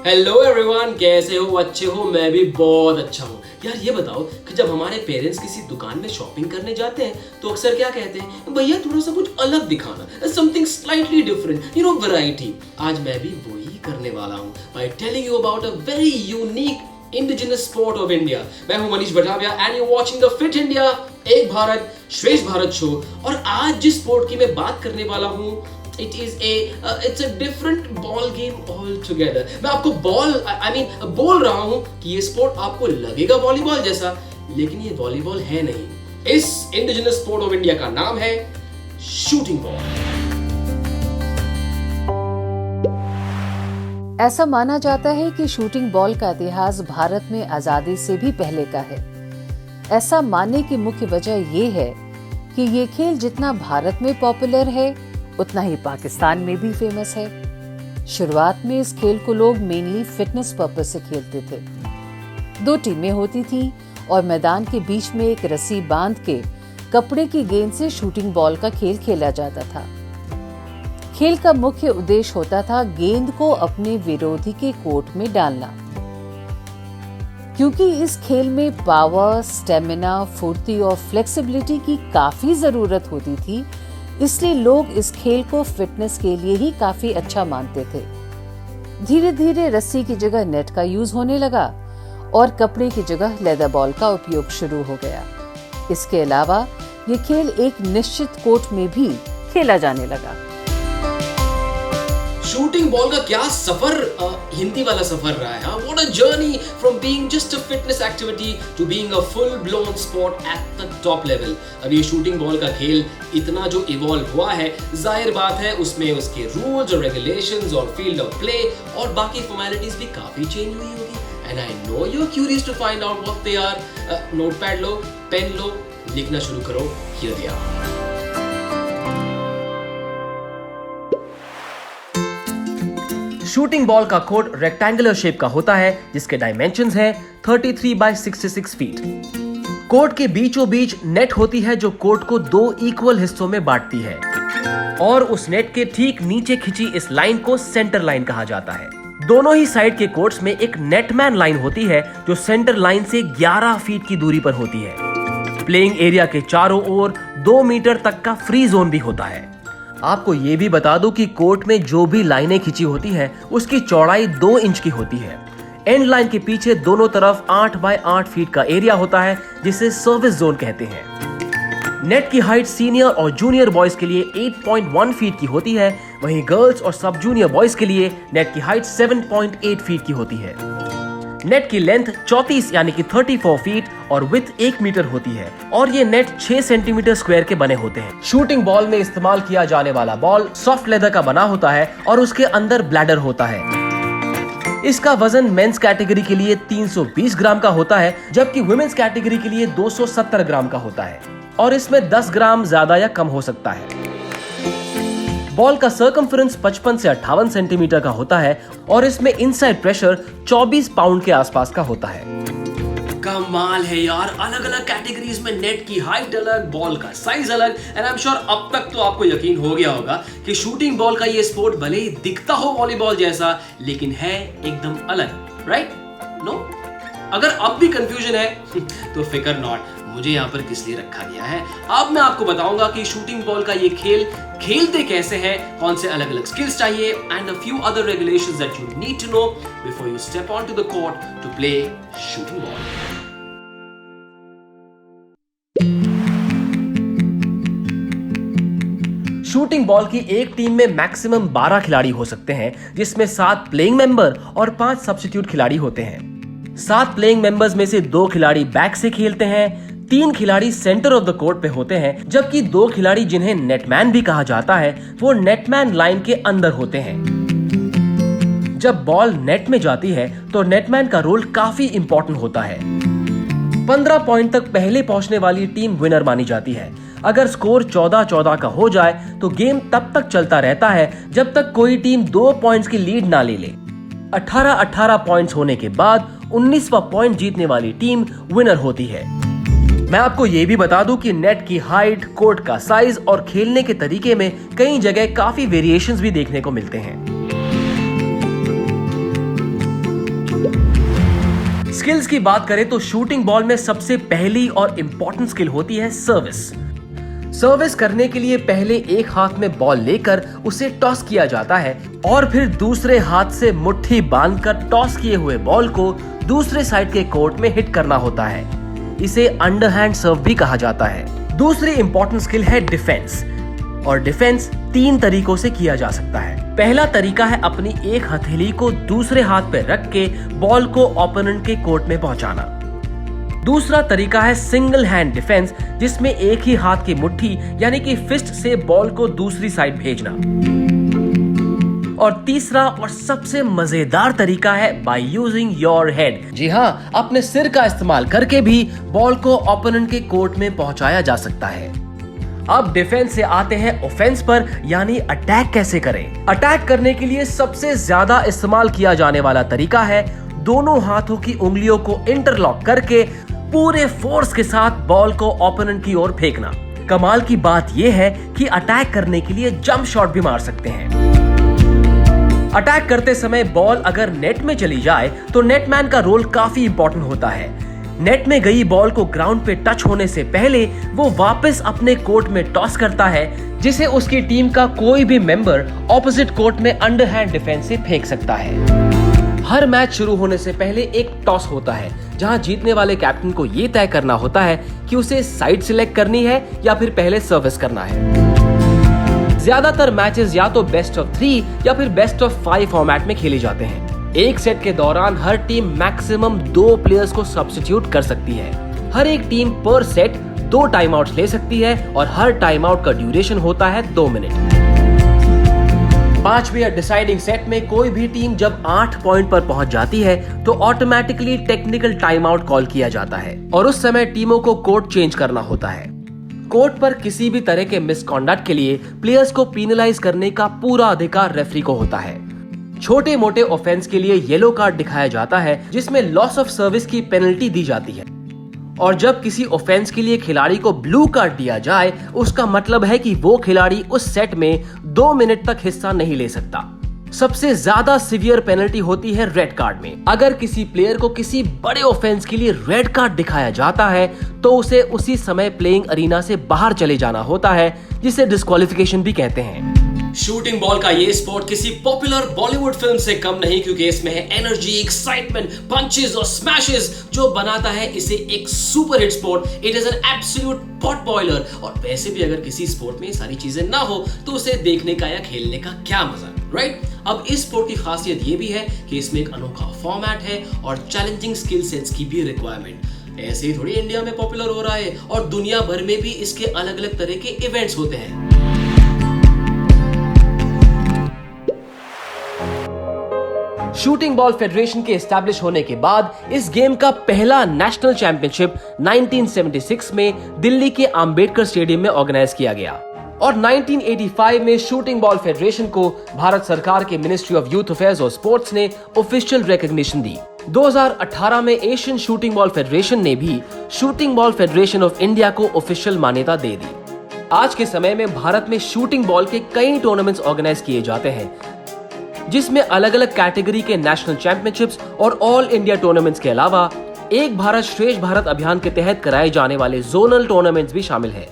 Hello everyone, कैसे हो? अच्छे हो? मैं भी बहुत अच्छा हूँ। यार ये बताओ कि जब हमारे पेरेंट्स किसी दुकान में शॉपिंग करने जाते हैं तो अक्सर क्या कहते हैं, भैया थोड़ा सा कुछ अलग दिखाना, समथिंग स्लाइटली डिफरेंट, वैरायटी। आज मैं भी वही करने वाला हूँ by telling you about a very unique indigenous sport of India. मैं हूं Manish Batavia and you watching the fit India एक भारत श्रेष्ठ भारत शो। और आज जिस स्पोर्ट की मैं बात करने वाला हूं, it's a different ball game altogether। मैं आपको बोल रहा हूं कि ये स्पोर्ट आपको लगेगा वॉलीबॉल जैसा, लेकिन ये वॉलीबॉल है नहीं। इस इंडिजिनस स्पोर्ट ऑफ इंडिया का नाम है शूटिंग बॉल। ऐसा माना जाता है कि शूटिंग बॉल का इतिहास भारत में आजादी से भी पहले का है। ऐसा मानने की मुख्य वजह ये है कि ये खेल जितना भारत में पॉपुलर है उतना ही पाकिस्तान में भी फेमस है। शुरुआत में इस खेल को लोग मेनली फिटनेस पर्पस से खेलते थे। 2 टीमें होती थी और मैदान के बीच में एक रस्सी बांध के कपड़े की गेंद से शूटिंग बॉल का खेल खेला जाता था। खेल का मुख्य उद्देश्य होता था गेंद को अपने विरोधी के कोर्ट में डालना। क्योंकि इस खेल में पावर, स्टेमिना, फुर्ती और फ्लेक्सिबिलिटी की काफी जरूरत होती थी, इसलिए लोग इस खेल को फिटनेस के लिए ही काफी अच्छा मानते थे। धीरे धीरे रस्सी की जगह नेट का यूज होने लगा और कपड़े की जगह लेदर बॉल का उपयोग शुरू हो गया। इसके अलावा ये खेल एक निश्चित कोर्ट में भी खेला जाने लगा। शूटिंग बॉल का क्या सफर, हिंदी वाला सफर रहा है। What a journey from being just a fitness activity to being a full blown sport at the top level. अब ये शूटिंग बॉल का खेल इतना जो इवॉल्व हुआ है, जाहिर बात है उसमें उसके रूल्स और रेगुलेशंस और फील्ड ऑफ प्ले और बाकी फॉर्मेलिटीज भी काफी चेंज हुई होगी। And I know you are curious to find out what they are. Notepad लो, पेन लो, लिखना शुरू करो। Here they are. Shooting ball का कोर्ट रेक्टेंगुलर शेप का होता है जिसके डायमेंशंस हैं 33 बाय 66 फीट। कोर्ट के बीचों बीच नेट होती है जो कोर्ट को 2 इक्वल हिस्सों में बांटती है और उस नेट के ठीक नीचे खिंची इस लाइन को सेंटर लाइन कहा जाता है। दोनों ही साइड के कोर्ट्स में एक नेटमैन लाइन होती है जो सेंटर लाइन से 11 फीट की दूरी पर होती है। प्लेइंग एरिया के चारों ओर 2 मीटर तक का फ्री जोन भी होता है। आपको ये भी बता दूं कि कोर्ट में जो भी लाइनें खिंची होती हैं उसकी चौड़ाई 2 इंच की होती है। एंड लाइन के पीछे दोनों तरफ 8 बाय 8 फीट का एरिया होता है जिसे सर्विस जोन कहते हैं। नेट की हाइट सीनियर और जूनियर बॉयज के लिए 8.1 फीट की होती है, वहीं गर्ल्स और सब जूनियर बॉयज के लिए नेट की हाइट 7.8 फीट की होती है। नेट की लेंथ 34 यानी कि 34 फीट और विड्थ 1 मीटर होती है और ये नेट 6 सेंटीमीटर स्क्वायर के बने होते हैं। शूटिंग बॉल में इस्तेमाल किया जाने वाला बॉल सॉफ्ट लेदर का बना होता है और उसके अंदर ब्लैडर होता है। इसका वजन मेंस कैटेगरी के लिए 320 ग्राम का होता है जबकि वुमेन्स कैटेगरी के लिए 270 ग्राम का होता है और इसमें 10 ग्राम ज्यादा या कम हो सकता है। बॉल का सर्कमफ्रेंस 55 से 58 सेंटीमीटर का होता है और इसमें इनसाइड प्रेशर 24 पाउंड के आसपास का होता है। कमाल है यार, अलग अलग कैटेगरीज में नेट की हाइट अलग, बॉल का साइज अलग। एंड आई एम श्योर अब तक तो आपको यकीन हो गया होगा कि शूटिंग बॉल का ये स्पोर्ट भले ही दिखता हो वॉलीबॉल जैसा लेकिन है एकदम अलग, राइट? नो? अगर अब भी कंफ्यूजन है तो फिकर नॉट, मुझे यहाँ पर किस लिए रखा गया है। अब मैं आपको बताऊंगा कि शूटिंग बॉल का ये खेल खेलते कैसे हैं, कौन से अलग अलग स्किल्स चाहिए and a few other regulations that you need to know before you step onto the court to play shooting ball. Shooting ball की एक टीम में मैक्सिमम 12 खिलाड़ी हो सकते हैं जिसमें 7 प्लेइंग मेंबर और 5 सब्स्टिट्यूट खिलाड़ी होते हैं। 7 प्लेइंग मेंबर्स में से 2 खिलाड़ी बैक से खेलते हैं, 3 खिलाड़ी सेंटर ऑफ द कोर्ट पे होते हैं जबकि 2 खिलाड़ी जिन्हें नेटमैन भी कहा जाता है वो नेटमैन लाइन के अंदर होते हैं। जब बॉल नेट में जाती है तो नेटमैन का रोल काफी इंपॉर्टेंट होता है। 15 पॉइंट तक पहले पहुंचने वाली टीम विनर मानी जाती है। अगर स्कोर 14-14 का हो जाए तो गेम तब तक चलता रहता है जब तक कोई टीम 2 पॉइंट्स की लीड ना ले ले। 18-18 पॉइंट्स होने के बाद 19वां पॉइंट जीतने वाली टीम विनर होती है। मैं आपको ये भी बता दूं कि नेट की हाइट, कोर्ट का साइज और खेलने के तरीके में कई जगह काफी वेरिएशंस भी देखने को मिलते हैं। स्किल्स की बात करें तो शूटिंग बॉल में सबसे पहली और इंपॉर्टेंट स्किल होती है सर्विस। सर्विस करने के लिए पहले एक हाथ में बॉल लेकर उसे टॉस किया जाता है और फिर दूसरे हाथ से मुट्ठी बांधकर टॉस किए हुए बॉल को दूसरे साइड के कोर्ट में हिट करना होता है। इसे अंडरहैंड सर्व भी कहा जाता है। दूसरी इंपॉर्टेंट स्किल है डिफेंस, और डिफेंस 3 तरीकों से किया जा सकता है। पहला तरीका है अपनी एक हथेली को दूसरे हाथ पे रख के बॉल को ओपोनेंट के कोर्ट में पहुंचाना। दूसरा तरीका है सिंगल हैंड डिफेंस, जिसमें एक ही हाथ की मुट्ठी यानी कि फिस्ट से बॉल को दूसरी साइड भेजना। और तीसरा और सबसे मजेदार तरीका है बाय यूजिंग योर हेड। जी हाँ, अपने सिर का इस्तेमाल करके भी बॉल को ओपोनेंट के कोर्ट में पहुंचाया जा सकता है। अब डिफेंस से आते हैं ऑफेंस पर, यानी अटैक कैसे करें। अटैक करने के लिए सबसे ज्यादा इस्तेमाल किया जाने वाला तरीका है दोनों हाथों की उंगलियों को इंटरलॉक करके पूरे फोर्स के साथ बॉल को ओपोनेंट की ओर फेंकना। कमाल की बात यह है कि अटैक करने के लिए जंप शॉट भी मार सकते हैं। अटैक करते समय बॉल अगर नेट में चली जाए तो नेटमैन का रोल काफी इंपॉर्टेंट होता है। नेट में गई बॉल को ग्राउंड पे टच होने से पहले वो वापस अपने कोर्ट में टॉस करता है, जिसे उसकी टीम का कोई भी मेंबर ऑपोजिट कोर्ट में अंडरहैंड डिफेंस से फेंक सकता है। हर मैच शुरू होने से पहले एक टॉस होता है, जहां जीतने वाले कैप्टन को ये तय करना होता है कि उसे साइड सिलेक्ट करनी है या फिर पहले सर्विस करना है। ज्यादातर मैचेस या तो बेस्ट ऑफ 3 या फिर बेस्ट ऑफ 5 फॉर्मेट में खेले जाते हैं। एक सेट के दौरान हर टीम मैक्सिमम 2 प्लेयर्स को सब्स्टिट्यूट कर सकती है। हर एक टीम पर सेट 2 टाइम आउट ले सकती है और हर टाइम आउट का ड्यूरेशन होता है 2 मिनट। 5वें या डिसाइडिंग सेट में कोई भी टीम जब 8 पॉइंट पर पहुंच जाती है तो automatically technical time out call किया जाता है और उस समय टीमों को कोर्ट चेंज करना होता है। कोर्ट पर किसी भी तरह के मिसकॉन्डक्ट के लिए प्लेयर्स को पेनलाइज करने का पूरा अधिकार रेफरी को होता है। छोटे मोटे ऑफेंस के लिए येलो कार्ड दिखाया जाता है, जिसमें लॉस ऑफ सर्विस की पेनल्टी दी जाती है। और जब किसी ऑफेंस के लिए खिलाड़ी को ब्लू कार्ड दिया जाए, उसका मतलब है कि वो खिलाड़ी उस सेट में 2 मिनट तक हिस्सा नहीं ले सकता। सबसे ज्यादा सीवियर पेनल्टी होती है रेड कार्ड में। अगर किसी प्लेयर को किसी बड़े ऑफेंस के लिए रेड कार्ड दिखाया जाता है तो उसे उसी समय प्लेइंग अरीना से बाहर चले जाना होता है, जिसे डिस्क्वालिफिकेशन भी कहते हैं। शूटिंग बॉल का ये स्पोर्ट किसी पॉपुलर बॉलीवुड फिल्म से कम नहीं, क्योंकि इसमें है एनर्जी, एक्साइटमेंट, पंचेस और स्मैशेस, जो बनाता है इसे एक super hit sport. It is an absolute pot boiler. और वैसे भी अगर किसी स्पोर्ट में ये सारी चीजें ना हो तो उसे देखने का या खेलने का क्या मजा, राइट? अब इस स्पोर्ट की खासियत ये भी है कि इसमें एक अनोखा फॉर्मेट है और चैलेंजिंग स्किल सेट्स की भी रिक्वायरमेंट। ऐसे ही थोड़ी इंडिया में पॉपुलर हो रहा है और दुनिया भर में भी इसके अलग अलग तरह के इवेंट्स होते हैं। शूटिंग बॉल फेडरेशन के एस्टैब्लिश होने के बाद इस गेम का पहला नेशनल चैंपियनशिप 1976 में दिल्ली के अंबेडकर स्टेडियम में ऑर्गेनाइज किया गया और 1985 में शूटिंग बॉल फेडरेशन को भारत सरकार के मिनिस्ट्री ऑफ यूथ अफेयर्स और स्पोर्ट्स ने ऑफिशियल रिकॉग्निशन दी। 2018 में एशियन शूटिंग बॉल फेडरेशन ने भी shooting ball federation of India को ऑफिशियल मान्यता दे दी। आज के समय में भारत में शूटिंग बॉल के कई टूर्नामेंट्स ऑर्गेनाइज किए जाते हैं, जिसमें अलग अलग कैटेगरी के नेशनल चैंपियनशिप्स और ऑल इंडिया टूर्नामेंट्स के अलावा एक भारत श्रेष्ठ भारत अभियान के तहत कराए जाने वाले जोनल टूर्नामेंट्स भी शामिल हैं।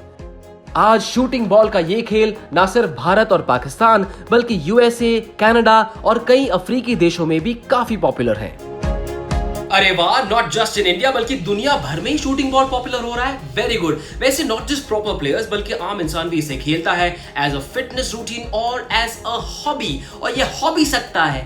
आज शूटिंग बॉल का ये खेल न सिर्फ भारत और पाकिस्तान बल्कि यूएसए, कनाडा और कई अफ्रीकी देशों में भी काफी पॉपुलर है। अरे वाह, नॉट जस्ट इन इंडिया बल्कि दुनिया भर में ही शूटिंग बॉल पॉपुलर हो रहा है। Very good. वैसे नॉट जस्ट प्रॉपर प्लेयर्स बल्कि आम इंसान भी इसे खेलता है एज अ फिटनेस रूटीन और एज अ हॉबी। और ये हो भी सकता है,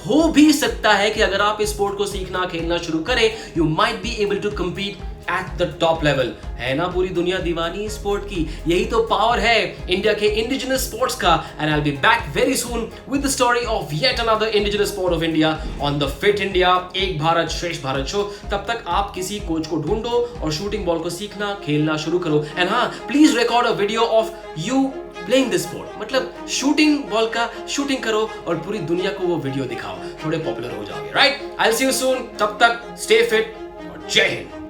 हो भी सकता है कि अगर आप इस स्पोर्ट को सीखना खेलना शुरू करें, you might be able to compete at the top level. है ना पूरी दुनिया दीवानी स्पोर्ट की। यही तो पावर है इंडिया के इंडिजिनस स्पोर्ट्स का। And I will be back very soon with the story of yet another indigenous sport of India on the fit India एक भारत श्रेष्ठ भारत शो। तब तक आप किसी कोच को ढूंढो और शूटिंग बॉल को सीखना खेलना शुरू करो। एंड हाँ, please record a video of you playing this sport. मतलब शूटिंग बॉल का शूटिंग करो और पूरी दुनिया को वो वीडियो दिखाओ। थोड़े पॉपुलर हो जाओगे, right? I will see you soon. तब तक स्टे फिट और जय हिंद।